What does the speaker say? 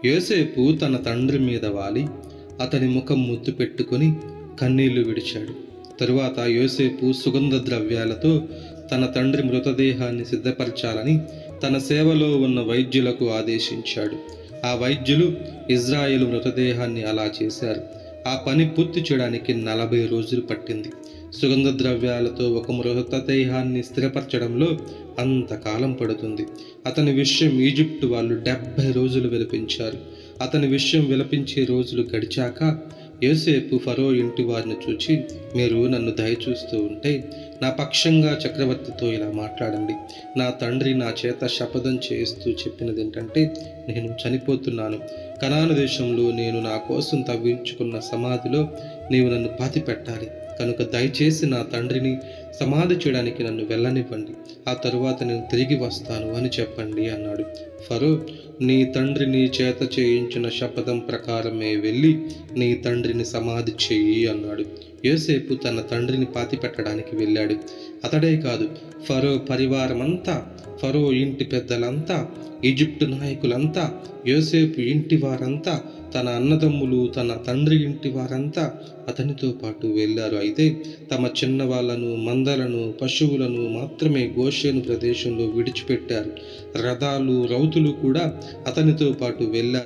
యోసేపు తన తండ్రి మీద వాలి అతని ముఖం ముద్దు పెట్టుకొని కన్నీళ్లు విడిచాడు. తరువాత యోసేపు సుగంధ ద్రవ్యాలతో తన తండ్రి మృతదేహాన్ని సిద్ధపరచాలని తన సేవలో ఉన్న వైద్యులకు ఆదేశించాడు. ఆ వైద్యులు ఇజ్రాయేలు మృతదేహాన్ని అలా చేశారు. ఆ పని పూర్తి చేయడానికి 40 రోజులు పట్టింది. సుగంధ ద్రవ్యాలతో ఒక మృతదేహాన్ని స్థిరపరచడంలో అంతకాలం పడుతుంది. అతని విషయం ఈజిప్టు వాళ్ళు 70 రోజులు విలపించారు. అతని విషయం విలపించే రోజులు గడిచాక యోసేపు ఫరో ఇంటి వారిని చూచి, మీరు నన్ను దయచూస్తూ ఉంటే నా పక్షంగా చక్రవర్తితో ఇలా మాట్లాడండి. నా తండ్రి నా చేత శపథం చేస్తూ చెప్పినది ఏంటంటే, నేను చనిపోతున్నాను. కనాను దేశంలో నేను నా కోసం తవ్వించుకున్న సమాధిలో నీవు నన్ను పాతి పెట్టాలి. కనుక దయచేసి నా తండ్రిని సమాధి చేయడానికి నన్ను వెళ్ళనివ్వండి. ఆ తరువాత నేను తిరిగి వస్తాను అని చెప్పండి అన్నాడు. ఫరో, నీ తండ్రి నీ చేత చేయించిన శపథం ప్రకారమే వెళ్ళి నీ తండ్రిని సమాధి చెయ్యి అన్నాడు. యోసేపు తన తండ్రిని పాతిపెట్టడానికి వెళ్ళాడు. అతడే కాదు, ఫరో పరివారమంతా, ఫరో ఇంటి పెద్దలంతా, ఈజిప్టు నాయకులంతా, యోసేపు ఇంటి వారంతా, తన అన్నదమ్ములు, తన తండ్రి ఇంటి వారంతా అతనితో పాటు వెళ్ళారు. అయితే తమ చిన్నవాళ్లను, మందలను, పశువులను మాత్రమే గోషేను ప్రదేశంలో విడిచిపెట్టారు. రథాలు, రౌతులు కూడా అతనితో పాటు వెళ్ళారు.